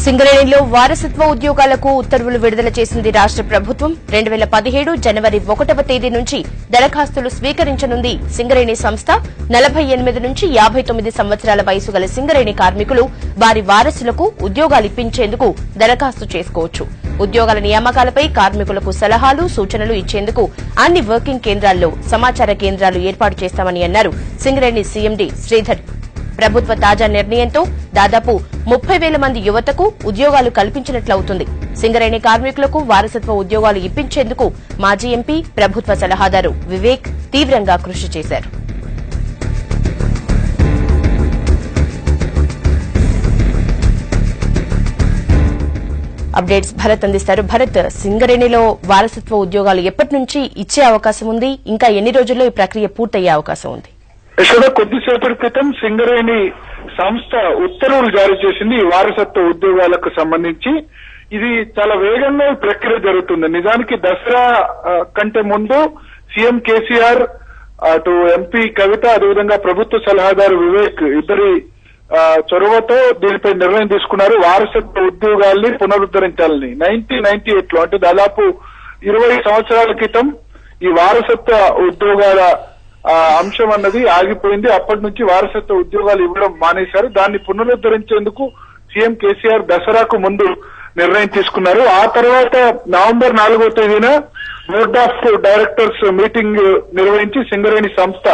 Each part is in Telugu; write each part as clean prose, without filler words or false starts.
సింగరేణిలో వారసత్వ ఉద్యోగాలకు ఉత్తర్వులు విడుదల చేసింది రాష్ట ప్రభుత్వం. 2017 జనవరి 1వ తేదీ నుంచి దరఖాస్తులు స్వీకరించనుంది సింగరేణి సంస్థ. 48 నుంచి 59 సంవత్సరాల వయసు గల సింగరేణి కార్మికులు వారి వారసులకు ఉద్యోగాలు ఇప్పించేందుకు దరఖాస్తు చేసుకోవచ్చు. ఉద్యోగాల నియామకాలపై కార్మికులకు సలహాలు, సూచనలు ఇచ్చేందుకు అన్ని వర్కింగ్ కేంద్రాల్లో సమాచార కేంద్రాలు ఏర్పాటు చేస్తామని అన్నారు సింగరేణి సీఎండీ శ్రీధర్. ప్రభుత్వ తాజా నిర్ణయంతో దాదాపు 30,000 మంది యువతకు ఉద్యోగాలు కల్పించినట్లవుతుంది. సింగరేణి కార్మికులకు వారసత్వ ఉద్యోగాలు ఇప్పించేందుకు మాజీ ఎంపీ, ప్రభుత్వ సలహాదారు వివేక్ తీవ్రంగా కృషి చేశారు. అప్డేట్స్ భరత్ అందిస్తారు. భరత్, సింగరేణిలో వారసత్వ ఉద్యోగాలు ఎప్పటి నుంచి ఇచ్చే అవకాశం ఉంది? ఇంకా ఎన్ని రోజుల్లో ఈ ప్రక్రియ పూర్తయ్యే అవకాశం ఉంది? కొద్దిసేపటి క్రితం సింగరేణి సంస్థ ఉత్తర్వులు జారీ చేసింది ఈ వారసత్వ ఉద్యోగాలకు సంబంధించి. ఇది చాలా వేగంగా ఈ ప్రక్రియ జరుగుతుంది. నిజానికి దసరా కంటే ముందు సీఎం కేసీఆర్, అటు ఎంపీ కవిత, అదేవిధంగా ప్రభుత్వ సలహాదారు వివేక్ ఇద్దరి చొరవతో దీనిపై నిర్ణయం తీసుకున్నారు. వారసత్వ ఉద్యోగాల్ని పునరుద్ధరించాలని 1998లో, అంటే దాదాపు 20 సంవత్సరాల క్రితం ఈ వారసత్వ ఉద్యోగాల అంశం అన్నది ఆగిపోయింది. అప్పటి నుంచి వారసత్వ ఉద్యోగాలు ఇవ్వడం మానేశారు. దాన్ని పునరుద్ధరించేందుకు సీఎం కేసీఆర్ దసరాకు ముందు నిర్ణయం తీసుకున్నారు. ఆ తర్వాత నవంబర్ 4వ తేదీన బోర్డ్ ఆఫ్ డైరెక్టర్స్ మీటింగ్ నిర్వహించి సింగరేణి సంస్థ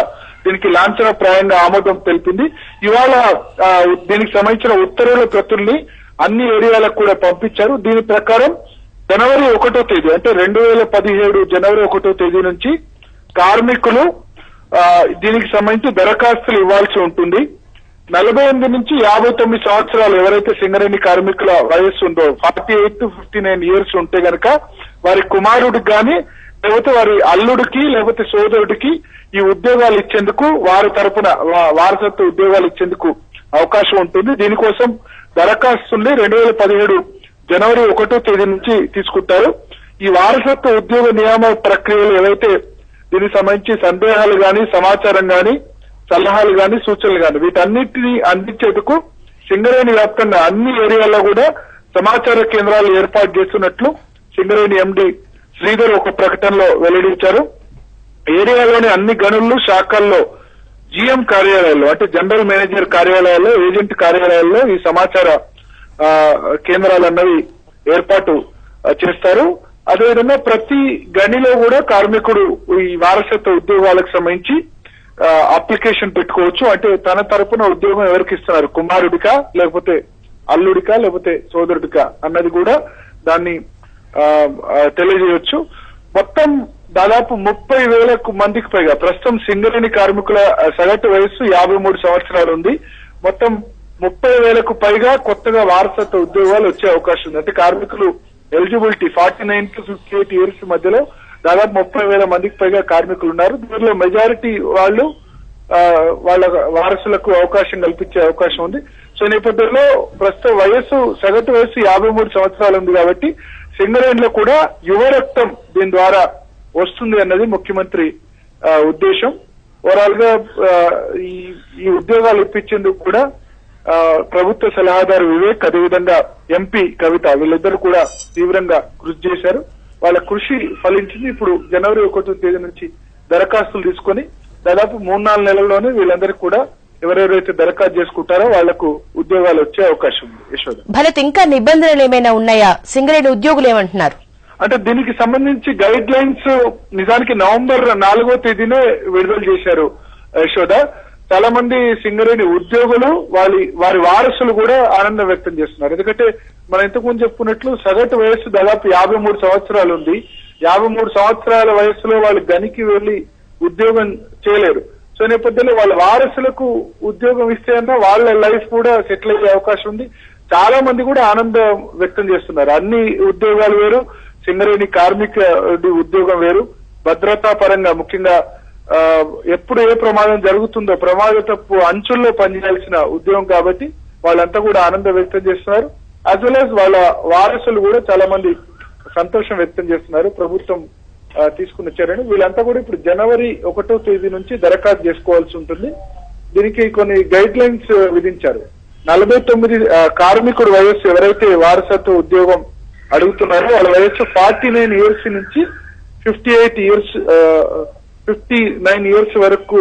దీనికి లాంఛనప్రాయంగా ఆమోదం తెలిపింది. ఇవాళ దీనికి సంబంధించిన ఉత్తర్వుల ప్రతుల్ని అన్ని ఏరియాలకు కూడా పంపించారు. దీని ప్రకారం జనవరి 1వ తేదీ, అంటే 2017 జనవరి 1వ తేదీ నుంచి కార్మికులు దీనికి సంబంధించి దరఖాస్తులు ఇవ్వాల్సి ఉంటుంది. 48 నుంచి 59 సంవత్సరాలు ఎవరైతే సింగరేణి కార్మికుల వయస్సు ఉందో, 48 to 59 ఇయర్స్ ఉంటే గనక వారి కుమారుడికి గాని, లేకపోతే వారి అల్లుడికి, లేకపోతే సోదరుడికి ఈ ఉద్యోగాలు ఇచ్చేందుకు వారి తరపున వారసత్వ ఉద్యోగాలు ఇచ్చేందుకు అవకాశం ఉంటుంది. దీనికోసం దరఖాస్తుల్ని 2017 జనవరి 1వ తేదీ నుంచి తీసుకుంటారు. ఈ వారసత్వ ఉద్యోగ నియామక ప్రక్రియలు ఏవైతే దీనికి సంబంధించి సందేహాలు గాని, సమాచారం గాని, సలహాలు గాని, సూచనలు గాని వీటన్నిటినీ అందించేందుకు సింగరేణి వ్యాప్తంగా అన్ని ఏరియాల్లో కూడా సమాచార కేంద్రాలు ఏర్పాటు చేస్తున్నట్లు సింగరేణి ఎండీ శ్రీధర్ ఒక ప్రకటనలో వెల్లడించారు. ఏరియాలోని అన్ని గనులు, శాఖల్లో, జీఎం కార్యాలయాల్లో, అంటే జనరల్ మేనేజర్ కార్యాలయాల్లో, ఏజెంట్ కార్యాలయాల్లో ఈ సమాచార కేంద్రాలన్నవి ఏర్పాటు చేస్తారు. అదేవిధంగా ప్రతి గనిలో కూడా కార్మికుడు ఈ వారసత్వ ఉద్యోగాలకు సంబంధించి అప్లికేషన్ పెట్టుకోవచ్చు. అంటే తన తరపున ఉద్యోగం ఎవరికి ఇస్తున్నారు, కుమారుడికా, లేకపోతే అల్లుడికా, లేకపోతే సోదరుడికా అన్నది కూడా దాన్ని తెలియజేయవచ్చు. మొత్తం దాదాపు 30,000 మందికి పైగా ప్రస్తుతం సింగరేణి కార్మికుల సగటు వయస్సు 53 సంవత్సరాలు ఉంది. మొత్తం 30,000కు పైగా కొత్తగా వారసత్వ ఉద్యోగాలు వచ్చే అవకాశం ఉంది. అంటే కార్మికులు ఎలిజిబిలిటీ 49 to 58 ఇయర్స్ మధ్యలో దాదాపు 30,000 మందికి పైగా కార్మికులు ఉన్నారు. దీనిలో మెజారిటీ వాళ్ళు వాళ్ళ వారసులకు అవకాశం కల్పించే అవకాశం ఉంది. సో నేపథ్యంలో ప్రస్తుత వయస్సు, సగటు వయస్సు 53 సంవత్సరాలు ఉంది కాబట్టి సింగరేణిలో కూడా యువ రక్తం దీని ద్వారా వస్తుంది అన్నది ముఖ్యమంత్రి ఉద్దేశం. ఓవరాల్ గా ఈ ఉద్యోగాలు ఇప్పించేందుకు కూడా ప్రభుత్వ సలహాదారు వివేక్, అదేవిధంగా ఎంపీ కవిత వీళ్ళిద్దరూ కూడా తీవ్రంగా కృషి చేశారు. వాళ్ళ కృషి ఫలించింది. ఇప్పుడు జనవరి 1వ తేదీ నుంచి దరఖాస్తులు తీసుకొని దాదాపు 3-4 నెలల్లోనే వీళ్ళందరికీ కూడా ఎవరెవరైతే దరఖాస్తు చేసుకుంటారో వాళ్లకు ఉద్యోగాలు వచ్చే అవకాశం ఉంది. యశోద, భరత్, ఇంకా నిబంధనలు ఏమైనా ఉన్నాయా? సింగరేణి ఉద్యోగులు ఏమంటున్నారు? అంటే దీనికి సంబంధించి గైడ్ లైన్స్ నిజానికి నవంబర్ 4వ తేదీనే విడుదల చేశారు. యశోద, చాలా మంది సింగరేణి ఉద్యోగులు వారి వారసులు కూడా ఆనందం వ్యక్తం చేస్తున్నారు. ఎందుకంటే మనం ఇంతకుముందు చెప్పుకున్నట్లు సగటు వయస్సు దాదాపు 53 సంవత్సరాలు ఉంది. 53 సంవత్సరాల వయస్సులో వాళ్ళు గనికి వెళ్లి ఉద్యోగం చేయలేరు. సో నేపథ్యంలో వాళ్ళ వారసులకు ఉద్యోగం ఇస్తే అన్నా వాళ్ళ లైఫ్ కూడా సెటిల్ అయ్యే అవకాశం ఉంది. చాలా మంది కూడా ఆనందం వ్యక్తం చేస్తున్నారు. అన్ని ఉద్యోగాలు వేరు, సింగరేణి కార్మిక ఉద్యోగం వేరు. భద్రతా పరంగా ముఖ్యంగా ఎప్పుడు ఏ ప్రమాదం జరుగుతుందో ప్రమాదపు అంచుల్లో పనిచేయాల్సిన ఉద్యోగం కాబట్టి వాళ్ళంతా కూడా ఆనందం వ్యక్తం చేస్తున్నారు. యాజ్ వెల్ యాజ్ వాళ్ళ వారసులు కూడా చాలా మంది సంతోషం వ్యక్తం చేస్తున్నారు. ప్రభుత్వం తీసుకుని వచ్చారని వీళ్ళంతా కూడా ఇప్పుడు జనవరి 1వ తేదీ నుంచి దరఖాస్తు చేసుకోవాల్సి ఉంటుంది. దీనికి కొన్ని గైడ్ లైన్స్ విధించారు. 49 కార్మికుడు వయస్సు ఎవరైతే వారసత్వ ఉద్యోగం అడుగుతున్నారో వాళ్ళ వయస్సు 49 ఇయర్స్ నుంచి 59 ఇయర్స్ వరకు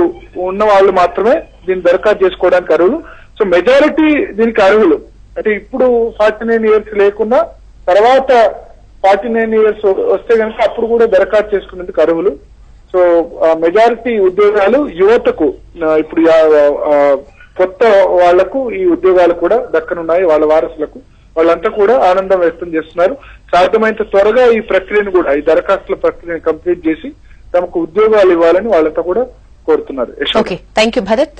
ఉన్న వాళ్ళు మాత్రమే దీన్ని దరఖాస్తు చేసుకోవడానికి అర్హులు. సో మెజారిటీ దీనికి అర్హులు. అంటే ఇప్పుడు 49 ఇయర్స్ లేకున్నా తర్వాత 49 ఇయర్స్ వస్తే కనుక అప్పుడు కూడా దరఖాస్తు చేసుకునేందుకు అర్హులు. సో మెజారిటీ ఉద్యోగాలు యువతకు ఇప్పుడు కొత్త వాళ్లకు ఈ ఉద్యోగాలు కూడా దక్కనున్నాయి. వాళ్ళ వారసులకు వాళ్ళంతా కూడా ఆనందం వ్యక్తం చేస్తున్నారు. సాధ్యమైనంత త్వరగా ఈ ప్రక్రియను కూడా ఈ దరఖాస్తుల ప్రక్రియను కంప్లీట్ చేసి తమకు ఉద్యోగాలు ఇవ్వాలని వాళ్ళంతా కూడా కోరుతున్నారు. Okay, thank you Bharat.